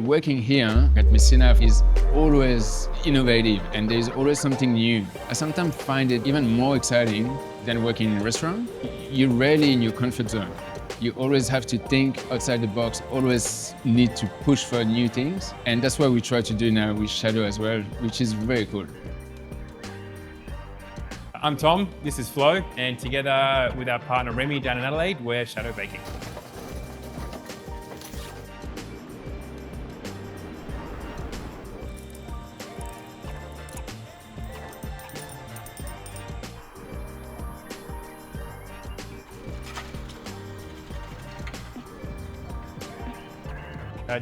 Working here at Messina is always innovative and there's always something new. I sometimes find it even more exciting than working in a restaurant. You're rarely in your comfort zone. You always have to think outside the box, always need to push for new things. And that's what we try to do now with Shadow as well, which is very cool. I'm Tom, this is Flo, and together with our partner Remi down in Adelaide, we're Shadow Baking.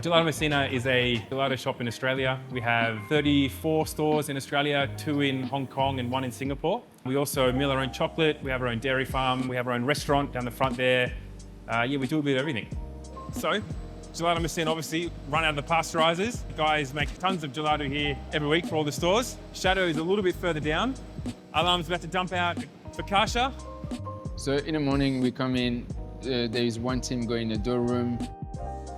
Gelato Messina is a gelato shop in Australia. We have 34 stores in Australia, 2 in Hong Kong and 1 in Singapore. We also mill our own chocolate, we have our own dairy farm, we have our own restaurant down the front there. We do a bit of everything. So, Gelato Messina obviously run out of the pasteurizers. The guys make tons of gelato here every week for all the stores. Shadow is a little bit further down. Alam's about to dump out focaccia. So in the morning we come in, there is one team going in the dough room.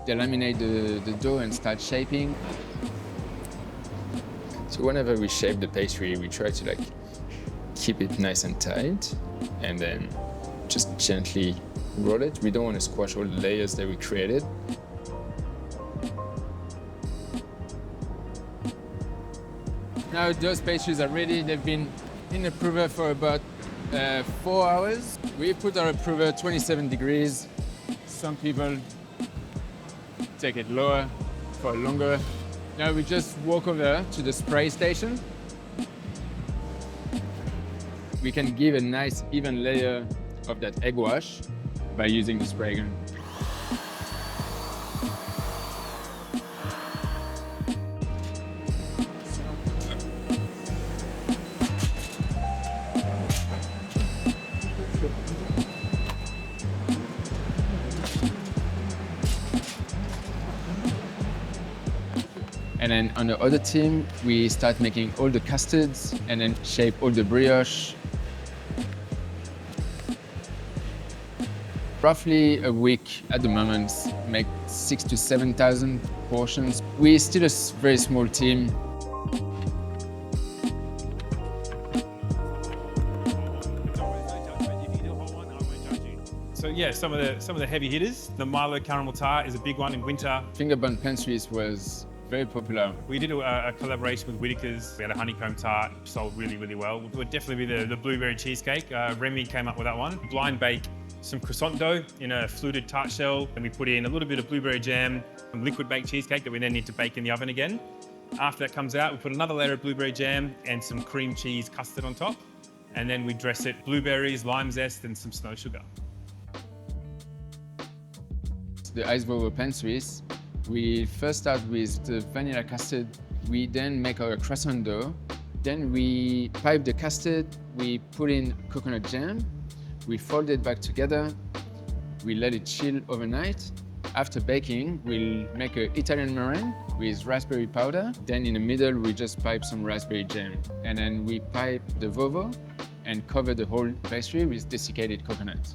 They laminate the dough and start shaping. So whenever we shape the pastry, we try to keep it nice and tight and then just gently roll it. We don't want to squash all the layers that we created. Now those pastries are ready. They've been in the prover for about 4 hours. We put our prover 27 degrees. Some people take it lower for longer. Now we just walk over to the spray station. We can give a nice even layer of that egg wash by using the spray gun. And then on the other team, we start making all the custards and then shape all the brioche. Roughly a week at the moment, make 6,000 to 7,000 portions. We're still a very small team. So yeah, some of the heavy hitters. The Milo caramel tart is a big one in winter. Finger bun pastries was very popular. We did a collaboration with Whittaker's. We had a honeycomb tart, sold really, really well. It would definitely be the blueberry cheesecake. Remi came up with that one. Blind bake some croissant dough in a fluted tart shell, and we put in a little bit of blueberry jam, some liquid baked cheesecake that we then need to bake in the oven again. After that comes out, we put another layer of blueberry jam and some cream cheese custard on top. And then we dress it blueberries, lime zest, and some snow sugar. The ice bowl pastries. We first start with the vanilla custard. We then make our croissant dough. Then we pipe the custard. We put in coconut jam. We fold it back together. We let it chill overnight. After baking, we'll make an Italian meringue with raspberry powder. Then in the middle, we just pipe some raspberry jam. And then we pipe the vovo and cover the whole pastry with desiccated coconut.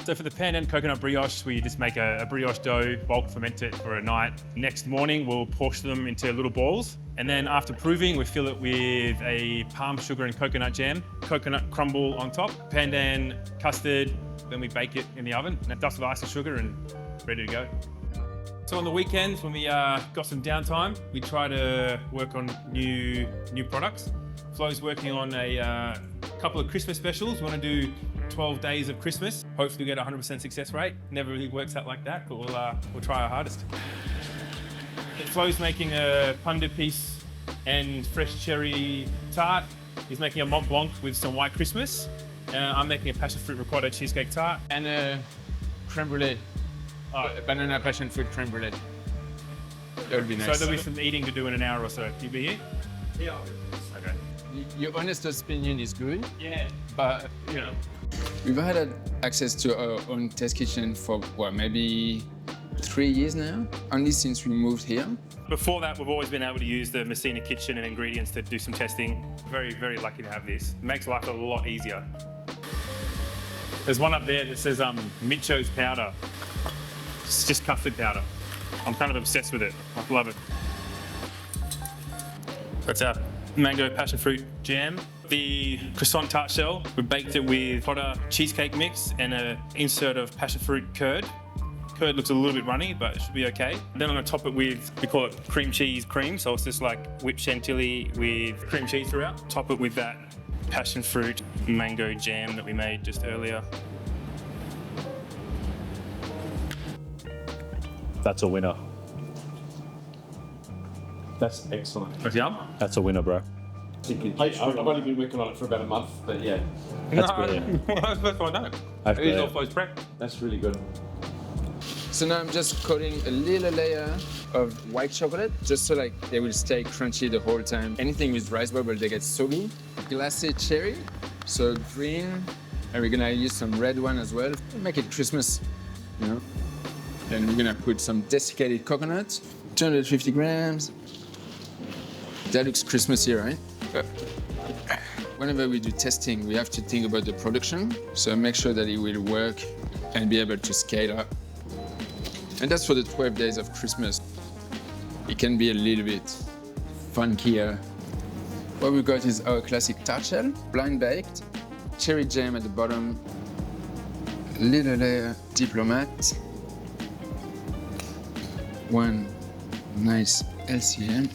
So for the pan and coconut brioche, we just make a brioche dough, bulk ferment it for a night. Next morning, we'll portion them into little balls. And then after proving, we fill it with a palm sugar and coconut jam, coconut crumble on top, pandan custard, then we bake it in the oven, and dust with ice and sugar and ready to go. So on the weekends, when we got some downtime, we try to work on new products. Flo's working on a couple of Christmas specials. We want to do 12 days of Christmas. Hopefully get a 100% success rate. Never really works out like that, but we'll try our hardest. Flo's making a punda piece and fresh cherry tart. He's making a Mont Blanc with some white Christmas. I'm making a passion fruit ricotta cheesecake tart. And a creme brulee. Banana passion fruit creme brulee. That would be nice. So there'll be some eating to do in an hour or so. You be here? Yeah. Okay. Your honest opinion is good. Yeah. But, we've had access to our own test kitchen for, maybe 3 years now, only since we moved here. Before that, we've always been able to use the Messina kitchen and ingredients to do some testing. Very, very lucky to have this. It makes life a lot easier. There's one up there that says Micho's powder. It's just custard powder. I'm kind of obsessed with it. I love it. That's our mango passion fruit jam. The croissant tart shell, we baked it with hotter cheesecake mix and an insert of passion fruit curd. Curd looks a little bit runny, but it should be okay. Then I'm gonna top it with, we call it cream cheese cream, so it's just like whipped chantilly with cream cheese throughout. Top it with that passion fruit mango jam that we made just earlier. That's a winner. That's excellent. That's yum. That's a winner, bro. I've only been working on it for about a month, but yeah, That's brilliant. That's the first one I know. That's It is all brilliant. post prep. that's really good. So now I'm just coating a little layer of white chocolate, just so like they will stay crunchy the whole time. Anything with rice bubble, they get soggy. Glacé cherry, so green, and we're gonna use some red one as well. Make it Christmas, you know. Then we're gonna put some desiccated coconut, 250 grams. That looks Christmassy, right? Whenever we do testing, we have to think about the production, so make sure that it will work and be able to scale up. And that's for the 12 days of Christmas. It can be a little bit funkier. What we've got is our classic tart shell, blind baked, cherry jam at the bottom, a little layer diplomat, one nice LCM.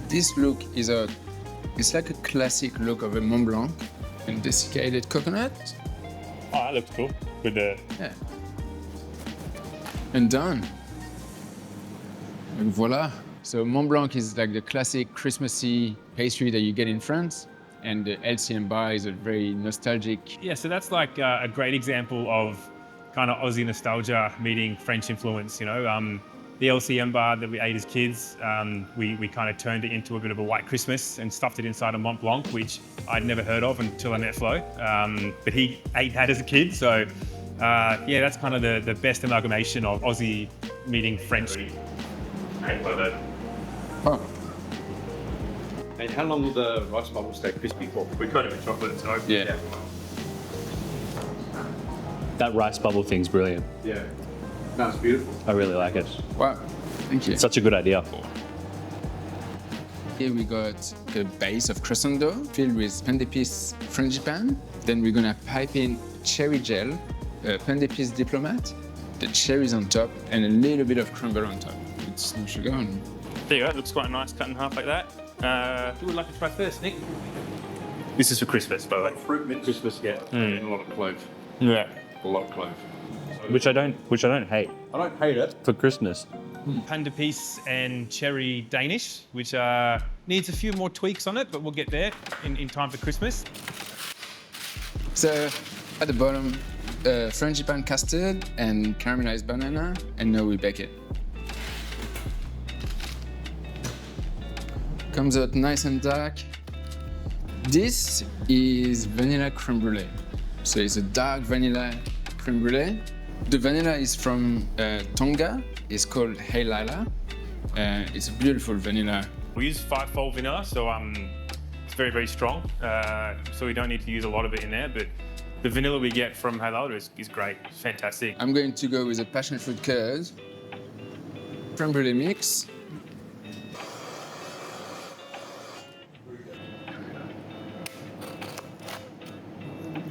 This look is it's like a classic look of a Mont Blanc and desiccated coconut. Oh, that looks cool. With the Yeah. And done. And voila. So Mont Blanc is like the classic Christmassy pastry that you get in France. And the LCM bar is a very nostalgic. yeah, so that's like a great example of kind of Aussie nostalgia meeting French influence. You know, the LCM bar that we ate as kids, we kind of turned it into a bit of a white Christmas and stuffed it inside a Mont Blanc, which I'd never heard of until I met Flo. But he ate that as a kid, so yeah, that's kind of the best amalgamation of Aussie meeting French. Oh, And how long will the rice bubbles stay crispy for? We coat it with chocolate, so yeah. That rice bubble thing's brilliant. Yeah, that's beautiful. I really like it. Wow. Thank you. Such a good idea. Here we got a base of croissant dough filled with pain d'épices frangipane. Then we're gonna pipe in cherry gel, pain d'épices diplomat, the cherries on top, and a little bit of crumble on top. It's no sugar on. there you go. It looks quite nice, cut in half like that. Who would like to try first, Nick? This is for Christmas, by the way. Fruit mint Christmas, yeah, and a lot of clove. Yeah. A lot of clove. Which I don't hate I don't hate it. for Christmas. Pain d'épices and cherry Danish, which needs a few more tweaks on it, but we'll get there in time for Christmas. So at the bottom, frangipane custard and caramelized banana, and now we bake it. Comes out nice and dark. This is vanilla creme brulee. So it's a dark vanilla creme brulee. The vanilla is from Tonga. It's called Hey Lila. It's a beautiful vanilla. We use 5-fold vanilla, so it's very, very strong. So we don't need to use a lot of it in there, but the vanilla we get from Hey Lila is great. It's fantastic. I'm going to go with a passion fruit curd, creme brulee mix.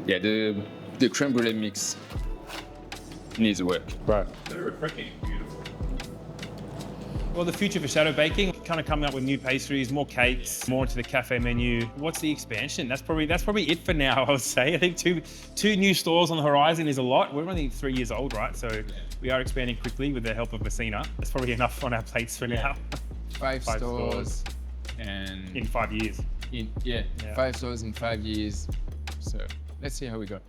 Yeah, the creme brulee mix needs work. Right. Very refreshing. Beautiful. Well, the future for Shadow Baking, kind of coming up with new pastries, more cakes, more into the cafe menu. What's the expansion? That's probably it for now, I would say. I think two new stores on the horizon is a lot. We're only 3 years old, right? So we are expanding quickly with the help of Messina. That's probably enough on our plates for now. Five Five stores and In 5 years. yeah, 5 stores in 5 years. So let's see how we go.